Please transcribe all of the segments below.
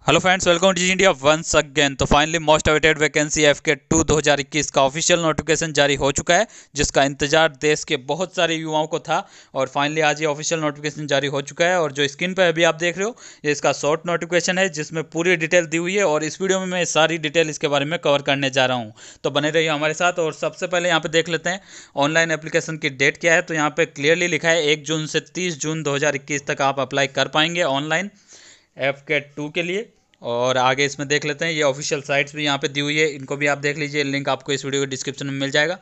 Hello friends, welcome to India once again. तो finally most awaited vacancy FK2 2021 का official notification जारी हो चुका है, जिसका इंतजार देश के बहुत सारे युवाओं को था। और फाइनली आज ये ऑफिशियल नोटिफिकेशन जारी हो चुका है। और जो स्क्रीन पर अभी आप देख रहे हो, ये इसका शॉर्ट नोटिफिकेशन है, जिसमें पूरी डिटेल दी हुई है। और इस वीडियो में मैं सारी डिटेल इसके बारे में कवर करने जा रहा हूँ, तो बने रहिए हमारे साथ। और सबसे पहले यहाँ पे देख लेते हैं ऑनलाइन एप्लीकेशन की डेट क्या है। तो यहाँ पे क्लियरली लिखा है 1 जून से 30 जून 2021 तक आप अप्लाई कर पाएंगे ऑनलाइन FK2 के लिए। और आगे इसमें देख लेते हैं, ये ऑफिशियल साइट्स भी यहाँ पे दी हुई है, इनको भी आप देख लीजिए। लिंक आपको इस वीडियो के डिस्क्रिप्शन में मिल जाएगा।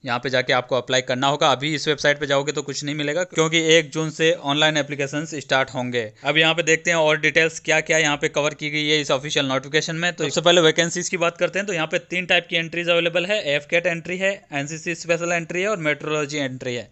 यहाँ पे जाके आपको अप्लाई करना होगा। अभी इस वेबसाइट पे जाओगे तो कुछ नहीं मिलेगा, क्योंकि 1 जून से ऑनलाइन एप्लीकेशंस स्टार्ट होंगे। अब यहाँ पे देखते हैं और डिटेल्स क्या क्या यहाँ पे कवर की गई है इस ऑफिशियल नोटिफिकेशन में। तो सबसे पहले वैकेंसीज की बात करते हैं। तो यहाँ पे 3 टाइप की एंट्रीज अवेलेबल है। FCAT एंट्री है, NCC स्पेशल एंट्री है और मेट्रोलॉजी एंट्री है।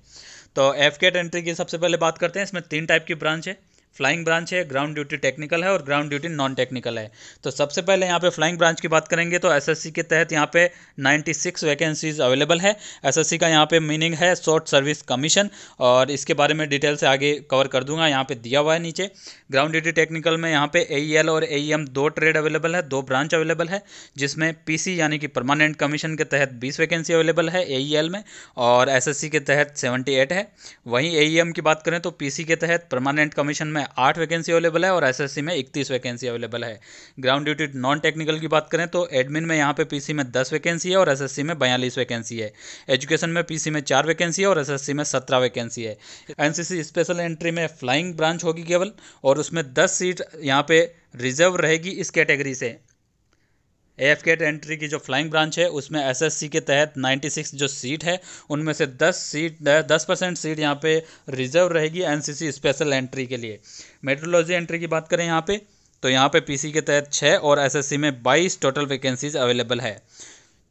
तो FCAT एंट्री की सबसे पहले बात करते हैं। इसमें 3 टाइप की ब्रांच है। फ्लाइंग ब्रांच है, ग्राउंड ड्यूटी टेक्निकल है और ग्राउंड ड्यूटी नॉन टेक्निकल है। तो सबसे पहले यहाँ पे फ्लाइंग ब्रांच की बात करेंगे तो SSC के तहत यहाँ पे 96 वैकेंसीज अवेलेबल है। SSC का यहाँ पे मीनिंग है शॉर्ट सर्विस कमीशन, और इसके बारे में डिटेल से आगे कवर कर दूंगा, यहाँ पे दिया हुआ है नीचे। ग्राउंड ड्यूटी टेक्निकल में यहाँ पे AEL और AEM 2 ट्रेड अवेलेबल है, 2 ब्रांच अवेलेबल है, जिसमें PC यानी कि परमानेंट कमीशन के तहत 20 वैकेंसी अवेलेबल है AEL में, और SSC के तहत 78 है। वहीं AEM की बात करें तो PC के तहत परमानेंट कमीशन में 8 वैकेंसी अवेलेबल है और SSC में 31 वैकेंसी अवेलेबल है। ग्राउंड ड्यूटी नॉन टेक्निकल की बात करें तो एडमिन में यहाँ पे PC में 10 वैकेंसी है और SSC में 42 वैकेंसी है। एजुकेशन में PC में 4 वैकेंसी है और SSC में 17 वैकेंसी है। NCC स्पेशल एंट्री में फ्लाइंग ब्रांच होगी केवल, और उसमें 10 सीट यहाँ पे रिजर्व रहेगी इस कैटेगरी से। FCAT एंट्री की जो फ्लाइंग ब्रांच है उसमें SSC के तहत 96 जो सीट है, उनमें से 10% सीट यहाँ पे रिजर्व रहेगी NCC स्पेशल एंट्री के लिए। मेट्रोलॉजी एंट्री की बात करें यहाँ पे, तो यहाँ पे PC के तहत 6 और SSC में 22 टोटल वैकेंसीज अवेलेबल है।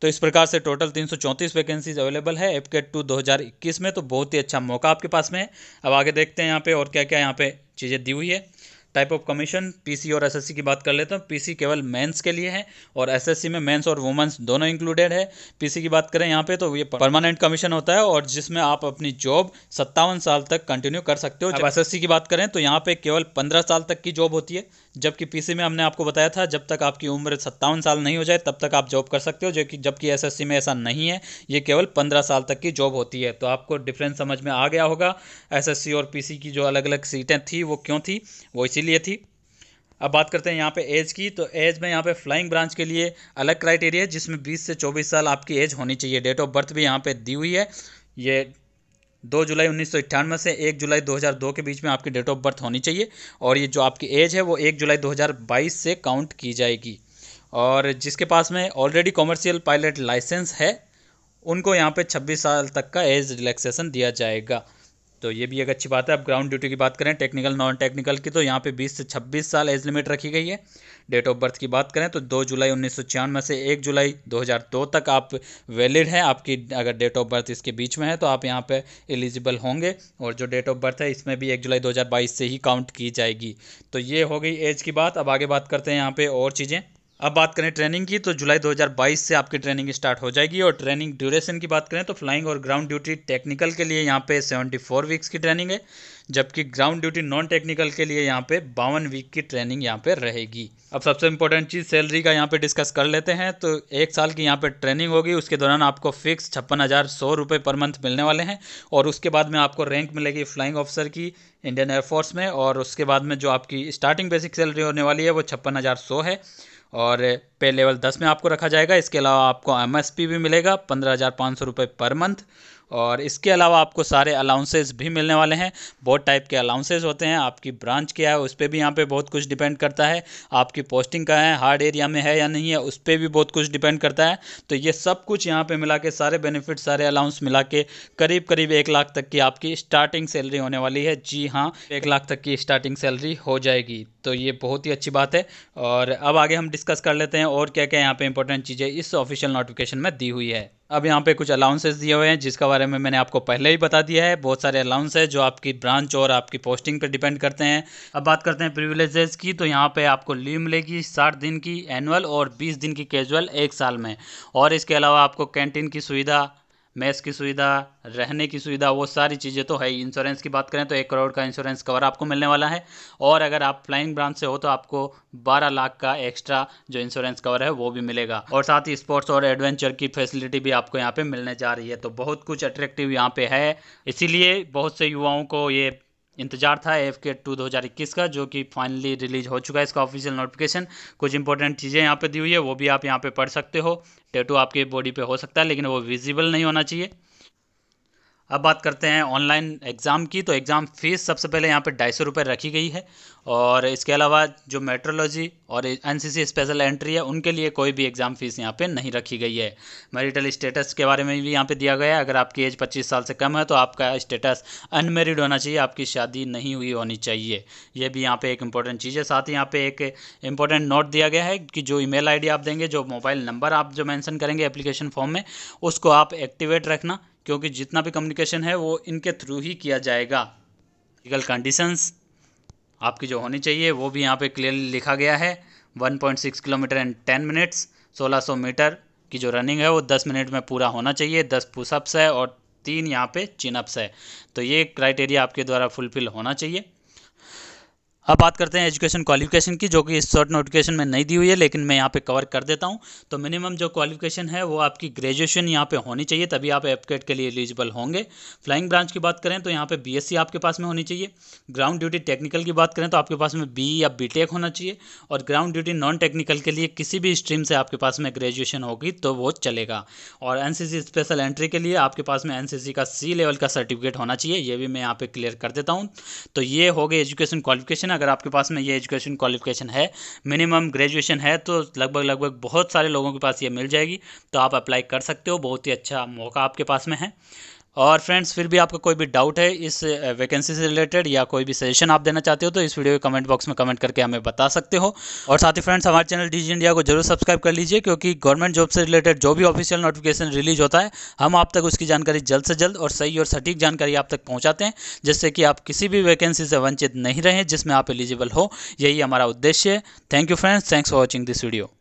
तो इस प्रकार से टोटल 334 वैकेंसीज अवेलेबल है FCAT 2021 में। तो बहुत ही अच्छा मौका आपके पास में है। अब आगे देखते हैं यहाँ पे और क्या क्या यहाँ पे चीज़ें दी हुई है। टाइप ऑफ कमीशन PC और SSC की बात कर लेते हैं। PC केवल मेंस के लिए है और SSC में मेंस और वुमेन्स दोनों इंक्लूडेड है। PC की बात करें यहाँ पे तो ये परमानेंट कमीशन होता है, और जिसमें आप अपनी जॉब 57 साल तक कंटिन्यू कर सकते हो। जब SSC की बात करें तो यहाँ पे केवल 15 साल तक की जॉब होती है, जबकि PC में हमने आपको बताया था जब तक आपकी उम्र 57 साल नहीं हो जाए तब तक आप जॉब कर सकते हो, जबकि SSC में ऐसा नहीं है, ये केवल 15 साल तक की जॉब होती है। तो आपको डिफरेंस समझ में आ गया होगा। SSC और PC की जो अलग अलग सीटें थी वो क्यों थी, वो इसीलिए थी। अब बात करते हैं यहाँ पे एज की। तो एज में यहाँ पे फ्लाइंग ब्रांच के लिए अलग क्राइटेरिया है, जिसमें 20 से 24 साल आपकी एज होनी चाहिए। डेट ऑफ बर्थ भी यहाँ पे दी हुई है। ये 2 जुलाई 1998 से 1 जुलाई 2002 के बीच में आपकी डेट ऑफ बर्थ होनी चाहिए। और ये जो आपकी एज है वो 1 जुलाई 2022 से काउंट की जाएगी। और जिसके पास में ऑलरेडी कॉमर्शियल पायलट लाइसेंस है, उनको यहाँ पे 26 साल तक का एज रिलैक्सेशन दिया जाएगा। तो ये भी एक अच्छी बात है। अब ग्राउंड ड्यूटी की बात करें टेक्निकल नॉन टेक्निकल की, तो यहाँ पे 20 से 26 साल एज लिमिट रखी गई है। डेट ऑफ बर्थ की बात करें तो 2 जुलाई 1996 से 1 जुलाई 2002 तक आप वैलिड हैं। आपकी अगर डेट ऑफ बर्थ इसके बीच में है तो आप यहाँ पे एलिजिबल होंगे। और जो डेट ऑफ बर्थ है इसमें भी 1 जुलाई 2022 से ही काउंट की जाएगी। तो ये हो गई एज की बात। अब आगे बात करते हैं यहाँ पे और चीज़ें। अब बात करें ट्रेनिंग की, तो जुलाई 2022 से आपकी ट्रेनिंग स्टार्ट हो जाएगी। और ट्रेनिंग ड्यूरेशन की बात करें तो फ्लाइंग और ग्राउंड ड्यूटी टेक्निकल के लिए यहाँ पे 74 वीक्स की ट्रेनिंग है, जबकि ग्राउंड ड्यूटी नॉन टेक्निकल के लिए यहाँ पे 52 वीक की ट्रेनिंग यहाँ पे रहेगी। अब सबसे इंपॉर्टेंट चीज़ सैलरी का यहाँ पे डिस्कस कर लेते हैं। तो 1 साल की यहाँ पे ट्रेनिंग होगी, उसके दौरान आपको फिक्स 56,100 रुपये पर मंथ मिलने वाले हैं। और उसके बाद में आपको रैंक मिलेगी फ्लाइंग ऑफिसर की इंडियन एयरफोर्स में। और उसके बाद में जो आपकी स्टार्टिंग बेसिक सैलरी होने वाली है वो 56,100 है, और पे लेवल 10 में आपको रखा जाएगा। इसके अलावा आपको MSP भी मिलेगा 15,500 रुपये पर मंथ। और इसके अलावा आपको सारे अलाउंसेस भी मिलने वाले हैं। बहुत टाइप के अलाउंसेस होते हैं। आपकी ब्रांच क्या है उस पर भी यहाँ पे बहुत कुछ डिपेंड करता है। आपकी पोस्टिंग कहाँ है, हार्ड एरिया में है या नहीं है, उस पर भी बहुत कुछ डिपेंड करता है। तो ये सब कुछ यहाँ पे मिला के, सारे बेनिफिट सारे अलाउंस मिला के करीब करीब 1 लाख तक की आपकी स्टार्टिंग सैलरी होने वाली है। जी हाँ, 1 लाख तक की स्टार्टिंग सैलरी हो जाएगी। तो ये बहुत ही अच्छी बात है। और अब आगे हम डिस्कस कर लेते हैं और क्या क्या यहाँ पे इंपॉर्टेंट चीज़ें इस ऑफिशियल नोटिफिकेशन में दी हुई है। अब यहाँ पे कुछ अलाउंसेस दिए हुए हैं, जिसका बारे में मैंने आपको पहले ही बता दिया है। बहुत सारे अलाउंस है जो आपकी ब्रांच और आपकी पोस्टिंग पे डिपेंड करते हैं। अब बात करते हैं प्रिविलेजेस की। तो यहाँ पे आपको लीव मिलेगी 60 दिन की एनुअल और 20 दिन की कैजुअल 1 साल में। और इसके अलावा आपको कैंटीन की सुविधा मेस की सुविधा, रहने की सुविधा, वो सारी चीज़ें तो है ही। इंश्योरेंस की बात करें तो 1 करोड़ का इंश्योरेंस कवर आपको मिलने वाला है, और अगर आप फ्लाइंग ब्रांच से हो तो आपको 12 लाख का एक्स्ट्रा जो इंश्योरेंस कवर है वो भी मिलेगा, और साथ ही स्पोर्ट्स और एडवेंचर की फैसिलिटी भी आपको यहाँ पे मिलने जा रही है। तो बहुत कुछ अट्रैक्टिव यहाँ पे है, इसीलिए बहुत से युवाओं को ये इंतजार था AFK 2 2021 का, जो कि फाइनली रिलीज हो चुका है इसका ऑफिशियल नोटिफिकेशन। कुछ इंपॉर्टेंट चीज़ें यहाँ पे दी हुई है, वो भी आप यहाँ पे पढ़ सकते हो। टैटू आपके बॉडी पे हो सकता है, लेकिन वो विजिबल नहीं होना चाहिए। अब बात करते हैं ऑनलाइन एग्ज़ाम की। तो एग्ज़ाम फ़ीस सबसे पहले यहाँ पे 250 रुपये रखी गई है, और इसके अलावा जो मेट्रोलॉजी और NCC स्पेशल एंट्री है उनके लिए कोई भी एग्ज़ाम फ़ीस यहाँ पे नहीं रखी गई है। मैरिटल स्टेटस के बारे में भी यहाँ पे दिया गया है। अगर आपकी एज 25 साल से कम है तो आपका स्टेटस अनमेरिड होना चाहिए, आपकी शादी नहीं हुई होनी चाहिए। ये भी यहाँ पे एक इंपॉर्टेंट चीज़ है। साथ ही यहाँ पे एक इंपॉर्टेंट नोट दिया गया है कि जो ईमेल ID आप देंगे, जो मोबाइल नंबर आप जो मेंशन करेंगे एप्लीकेशन फॉर्म में, उसको आप एक्टिवेट रखना, क्योंकि जितना भी कम्युनिकेशन है वो इनके थ्रू ही किया जाएगा। लीगल कंडीशंस आपकी जो होनी चाहिए वो भी यहाँ पे क्लियरली लिखा गया है। 1.6 किलोमीटर इन 10 मिनट्स, 1600 मीटर की जो रनिंग है वो 10 मिनट में पूरा होना चाहिए। 10 पुशअप्स है और 3 यहाँ पे चिनअप्स है। तो ये क्राइटेरिया आपके द्वारा फुलफिल होना चाहिए। अब बात करते हैं एजुकेशन क्वालिफिकेशन की, जो कि इस शॉर्ट नोटिफिकेशन में नहीं दी हुई है, लेकिन मैं यहाँ पे कवर कर देता हूँ। तो मिनिमम जो क्वालिफिकेशन है वो आपकी ग्रेजुएशन यहाँ पे होनी चाहिए, तभी आप एफकेट के लिए एलिजिबल होंगे। फ्लाइंग ब्रांच की बात करें तो यहाँ पे BSc आपके पास में होनी चाहिए। ग्राउंड ड्यूटी टेक्निकल की बात करें तो आपके पास में BE या BTech होना चाहिए, और ग्राउंड ड्यूटी नॉन टेक्निकल के लिए किसी भी स्ट्रीम से आपके पास में ग्रेजुएशन होगी तो वो चलेगा। और NCC स्पेशल एंट्री के लिए आपके पास में NCC का C लेवल का सर्टिफिकेट होना चाहिए, ये भी मैं यहाँ पे क्लियर कर देता हूँ। तो ये हो गई एजुकेशन क्वालिफिकेशन। अगर आपके पास में ये एजुकेशन क्वालिफिकेशन है, मिनिमम ग्रेजुएशन है, तो लगभग बहुत सारे लोगों के पास ये मिल जाएगी। तो आप अप्लाई कर सकते हो, बहुत ही अच्छा मौका आपके पास में है। और फ्रेंड्स, फिर भी आपका कोई भी डाउट है इस वैकेंसी से रिलेटेड, या कोई भी सजेशन आप देना चाहते हो, तो इस वीडियो के कमेंट बॉक्स में कमेंट करके हमें बता सकते हो। और साथ ही फ्रेंड्स, हमारे चैनल DG इंडिया को जरूर सब्सक्राइब कर लीजिए, क्योंकि गवर्नमेंट जॉब से रिलेटेड जो भी ऑफिशियल नोटिफिकेशन रिलीज होता है, हम आप तक उसकी जानकारी जल्द से जल्द और सही और सटीक जानकारी आप तक पहुँचाते हैं, जिससे कि आप किसी भी वैकेंसी से वंचित नहीं रहें जिसमें आप एलिजिबल हो। यही हमारा उद्देश्य है। Thank you friends, thanks for watching this video.